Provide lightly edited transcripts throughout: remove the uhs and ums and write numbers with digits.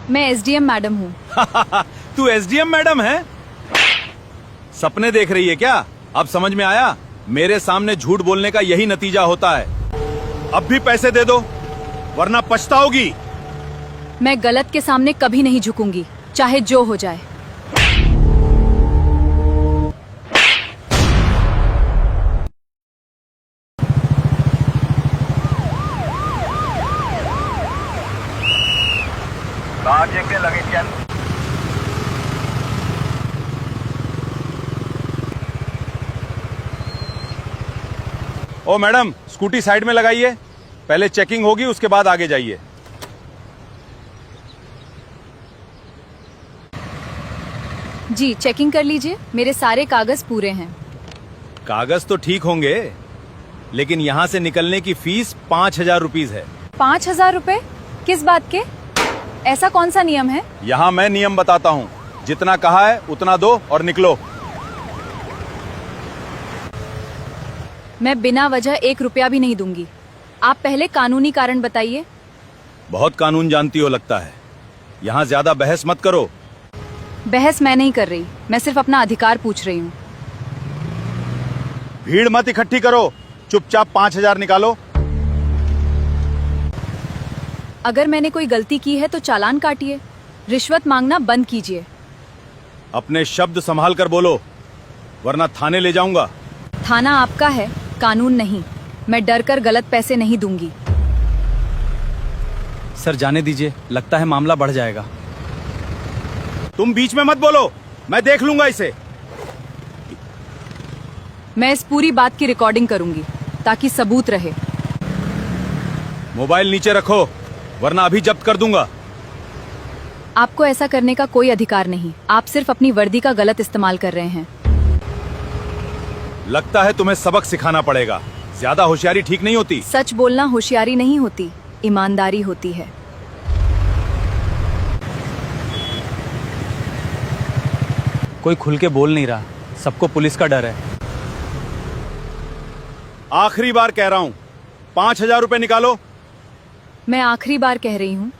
मैं SDM madam हूँ। तू एसडीएम मैडम है? सपने देख रही है क्या? अब समझ में आया, मेरे सामने झूठ बोलने का यही नतीजा होता है। अब भी पैसे दे दो वरना पछताओगी। मैं गलत के सामने कभी नहीं झुकूंगी, चाहे जो हो जाए। ओ मैडम, स्कूटी साइड में लगाइए, पहले चेकिंग होगी उसके बाद आगे जाइए। जी चेकिंग कर लीजिए, मेरे सारे कागज पूरे हैं। कागज तो ठीक होंगे, लेकिन यहाँ से निकलने की फीस 5,000 रुपीज है। 5,000 रुपए? किस बात के? ऐसा कौन सा नियम है? यहाँ मैं नियम बताता हूँ, जितना कहा है उतना दो और निकलो। मैं बिना वजह 1 रुपया भी नहीं दूंगी। आप पहले कानूनी कारण बताइए। बहुत कानून जानती हो लगता है, यहाँ ज्यादा बहस मत करो। बहस मैं नहीं कर रही, मैं सिर्फ अपना अधिकार पूछ रही हूँ। भीड़ मत इकट्ठी करो, चुपचाप 5,000 निकालो। अगर मैंने कोई गलती की है तो चालान काटिए, रिश्वत मांगना बंद कीजिए। अपने शब्द संभाल कर बोलो, वरना थाने ले जाऊंगा। थाना आपका है, कानून नहीं। मैं डर कर गलत पैसे नहीं दूंगी। सर जाने दीजिए, लगता है मामला बढ़ जाएगा। तुम बीच में मत बोलो, मैं देख लूंगा इसे। मैं इस पूरी बात की रिकॉर्डिंग करूंगी ताकि सबूत रहे। मोबाइल नीचे रखो, वरना अभी जब्त कर दूंगा। आपको ऐसा करने का कोई अधिकार नहीं, आप सिर्फ अपनी वर्दी का गलत इस्तेमाल कर रहे हैं। लगता है तुम्हें सबक सिखाना पड़ेगा, ज्यादा होशियारी ठीक नहीं होती। सच बोलना होशियारी नहीं होती, ईमानदारी होती है। कोई खुल के बोल नहीं रहा, सबको पुलिस का डर है। आखिरी बार कह रहा हूँ, 5,000 रुपए निकालो। मैं आखिरी बार कह रही हूँ,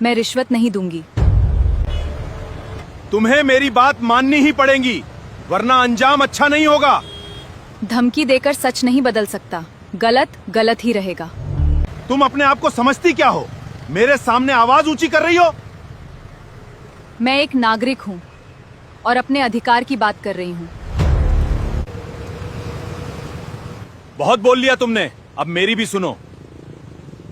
मैं रिश्वत नहीं दूंगी। तुम्हें मेरी बात माननी ही पड़ेगी, वरना अंजाम अच्छा नहीं होगा। धमकी देकर सच नहीं बदल सकता, गलत गलत ही रहेगा। तुम अपने आप को समझती क्या हो? मेरे सामने आवाज ऊंची कर रही हो। मैं एक नागरिक हूँ और अपने अधिकार की बात कर रही हूँ। बहुत बोल लिया तुमने, अब मेरी भी सुनो।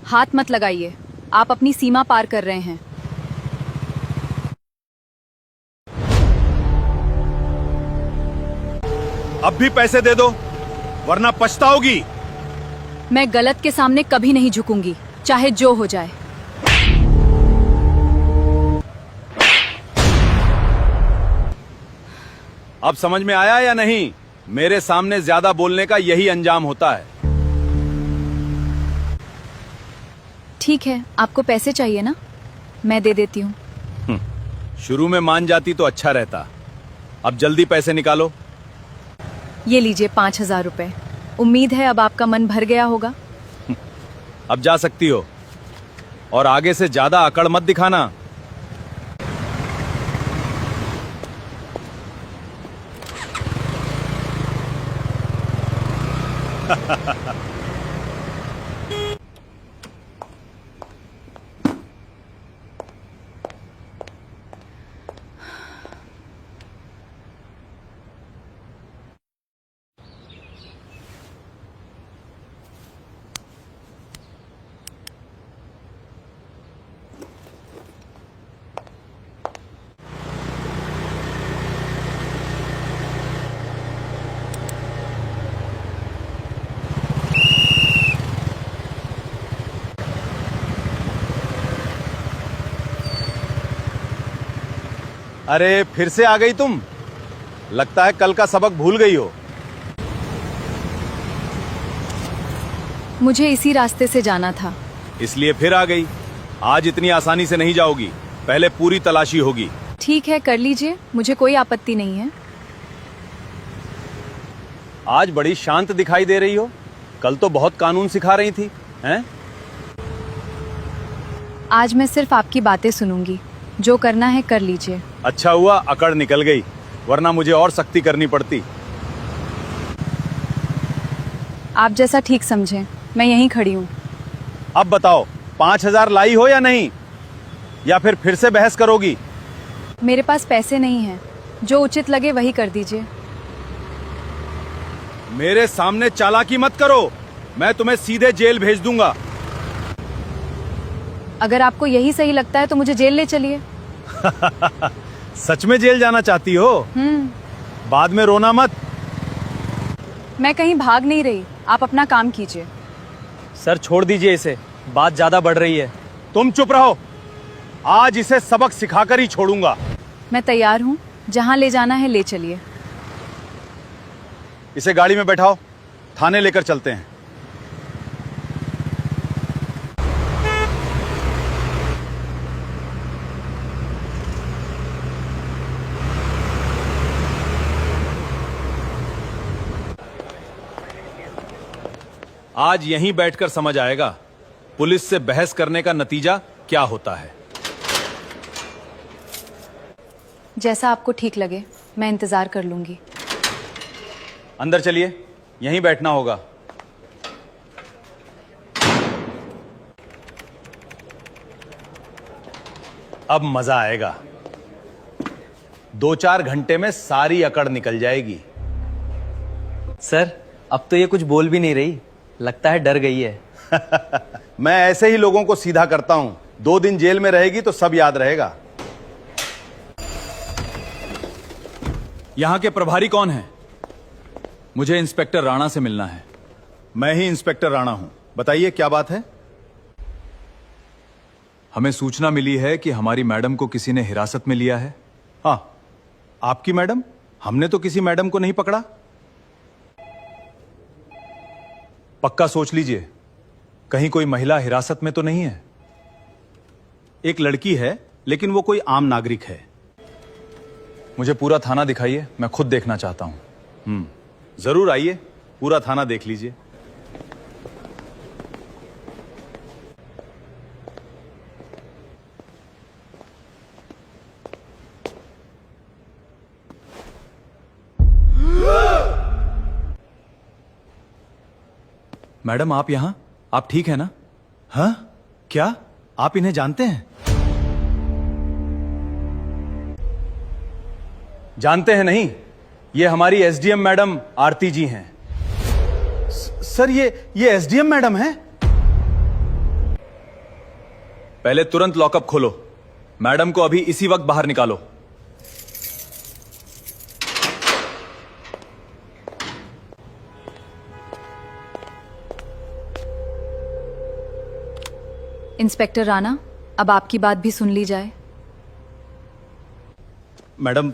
हाथ मत लगाइए, आप अपनी सीमा पार कर रहे हैं। अब भी पैसे दे दो, वरना पछताओगी। मैं गलत के सामने कभी नहीं झुकूंगी, चाहे जो हो जाए। अब समझ में आया या नहीं? मेरे सामने ज्यादा बोलने का यही अंजाम होता है। ठीक है, आपको पैसे चाहिए ना, मैं दे देती हूँ। शुरू में मान जाती तो अच्छा रहता। अब जल्दी पैसे निकालो। ये लीजिए 5,000 रुपए। उम्मीद है अब आपका मन भर गया होगा। अब जा सकती हो, और आगे से ज्यादा अकड़ मत दिखाना। अरे फिर से आ गई तुम? लगता है कल का सबक भूल गई हो। मुझे इसी रास्ते से जाना था, इसलिए फिर आ गई। आज इतनी आसानी से नहीं जाओगी, पहले पूरी तलाशी होगी। ठीक है, कर लीजिए, मुझे कोई आपत्ति नहीं है। आज बड़ी शांत दिखाई दे रही हो, कल तो बहुत कानून सिखा रही थी, हैं? आज मैं सिर्फ आपकी बातें सुनूंगी, जो करना है कर लीजिए। अच्छा हुआ अकड़ निकल गई, वरना मुझे और सख्ती करनी पड़ती। आप जैसा ठीक समझें, मैं यहीं खड़ी हूँ। अब बताओ 5,000 लाई हो या नहीं, या फिर से बहस करोगी? मेरे पास पैसे नहीं हैं, जो उचित लगे वही कर दीजिए। मेरे सामने चालाकी मत करो, मैं तुम्हें सीधे जेल भेज दूंगा। अगर आपको यही सही लगता है तो मुझे जेल ले चलिए। सच में जेल जाना चाहती हो? बाद में रोना मत। मैं कहीं भाग नहीं रही, आप अपना काम कीजिए। सर छोड़ दीजिए इसे, बात ज्यादा बढ़ रही है। तुम चुप रहो, आज इसे सबक सिखाकर ही छोड़ूंगा। मैं तैयार हूँ, जहाँ ले जाना है ले चलिए। इसे गाड़ी में बैठाओ, थाने लेकर चलते हैं। आज यहीं बैठकर समझ आएगा पुलिस से बहस करने का नतीजा क्या होता है। जैसा आपको ठीक लगे, मैं इंतजार कर लूंगी। अंदर चलिए, यहीं बैठना होगा। अब मजा आएगा, 2-4 घंटे में सारी अकड़ निकल जाएगी। सर अब तो ये कुछ बोल भी नहीं रही, लगता है डर गई है। मैं ऐसे ही लोगों को सीधा करता हूं। 2 दिन जेल में रहेगी तो सब याद रहेगा। यहां के प्रभारी कौन है? मुझे इंस्पेक्टर राणा से मिलना है। मैं ही इंस्पेक्टर राणा हूं, बताइए क्या बात है? हमें सूचना मिली है कि हमारी मैडम को किसी ने हिरासत में लिया है। हाँ, आपकी मैडम? हमने तो किसी मैडम को नहीं पकड़ा। पक्का सोच लीजिए, कहीं कोई महिला हिरासत में तो नहीं है। एक लड़की है, लेकिन वो कोई आम नागरिक है। मुझे पूरा थाना दिखाइए, मैं खुद देखना चाहता हूं। जरूर आइए, पूरा थाना देख लीजिए। मैडम आप यहां, आप ठीक है ना? हाँ, क्या आप इन्हें जानते हैं? जानते हैं नहीं, ये हमारी एसडीएम मैडम आरती जी हैं। सर ये एसडीएम मैडम हैं? पहले तुरंत लॉकअप खोलो, मैडम को अभी इसी वक्त बाहर निकालो। इंस्पेक्टर राणा, अब आपकी बात भी सुन ली जाए। मैडम,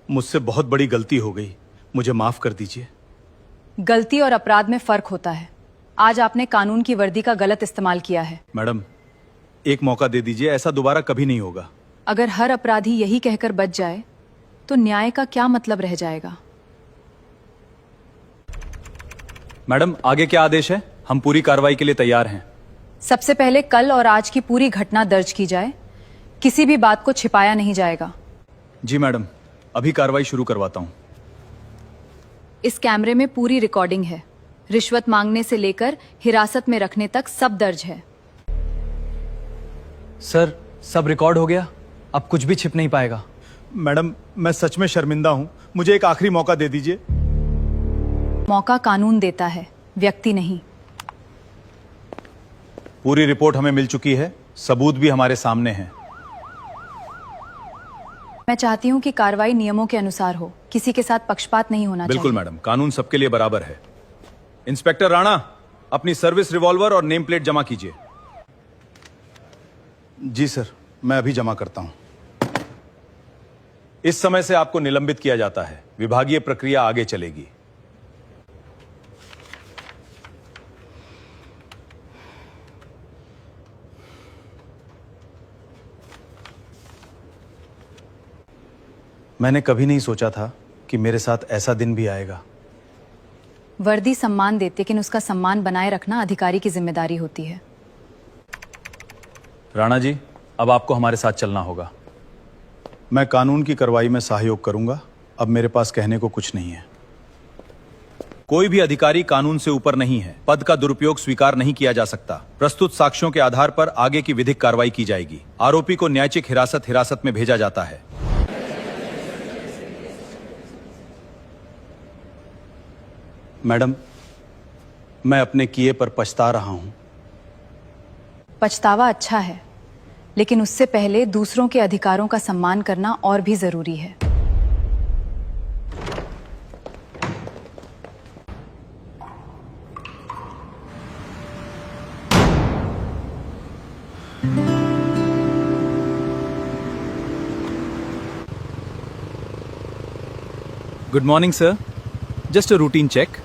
मुझसे बहुत बड़ी गलती हो गई, मुझे माफ कर दीजिए। गलती और अपराध में फर्क होता है। आज आपने कानून की वर्दी का गलत इस्तेमाल किया है। मैडम, एक मौका दे दीजिए, ऐसा दोबारा कभी नहीं होगा। अगर हर अपराधी यही कहकर बच जाए तो न्याय का क्या मतलब रह जाएगा? मैडम, आगे क्या आदेश है? हम पूरी कार्रवाई के लिए तैयार हैं। सबसे पहले कल और आज की पूरी घटना दर्ज की जाए, किसी भी बात को छिपाया नहीं जाएगा। जी मैडम, अभी कार्रवाई शुरू करवाता हूं। इस कैमरे में पूरी रिकॉर्डिंग है, रिश्वत मांगने से लेकर हिरासत में रखने तक सब दर्ज है। सर सब रिकॉर्ड हो गया, अब कुछ भी छिप नहीं पाएगा। मैडम, मैं सच में शर्मिंदा हूं, मुझे एक आखिरी मौका दे दीजिए। मौका कानून देता है, व्यक्ति नहीं। पूरी रिपोर्ट हमें मिल चुकी है, सबूत भी हमारे सामने हैं। मैं चाहती हूँ कि कार्रवाई नियमों के अनुसार हो, किसी के साथ पक्षपात नहीं होना चाहिए। बिल्कुल मैडम, कानून सबके लिए बराबर है। इंस्पेक्टर राणा, अपनी सर्विस रिवॉल्वर और नेम प्लेट जमा कीजिए। जी सर, मैं अभी जमा करता हूं। इस समय से आपको निलंबित किया जाता है, विभागीय प्रक्रिया आगे चलेगी। मैंने कभी नहीं सोचा था कि मेरे साथ ऐसा दिन भी आएगा। वर्दी सम्मान देती, लेकिन उसका सम्मान बनाए रखना अधिकारी की जिम्मेदारी होती है। राणा जी, अब आपको हमारे साथ चलना होगा। मैं कानून की कार्रवाई में सहयोग करूंगा। अब मेरे पास कहने को कुछ नहीं है। कोई भी अधिकारी कानून से ऊपर नहीं है। पद का दुरुपयोग स्वीकार नहीं किया जा सकता। प्रस्तुत साक्ष्यों के आधार पर आगे की विधिक कार्रवाई की जाएगी। आरोपी को न्यायिक हिरासत में भेजा जाता है। मैडम, मैं अपने किए पर पछता रहा हूं। पछतावा अच्छा है, लेकिन उससे पहले दूसरों के अधिकारों का सम्मान करना और भी जरूरी है। Good morning sir, just a routine check.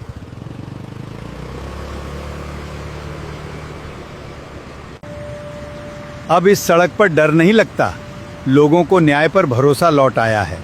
अब इस सड़क पर डर नहीं लगता। लोगों को न्याय पर भरोसा लौट आया है।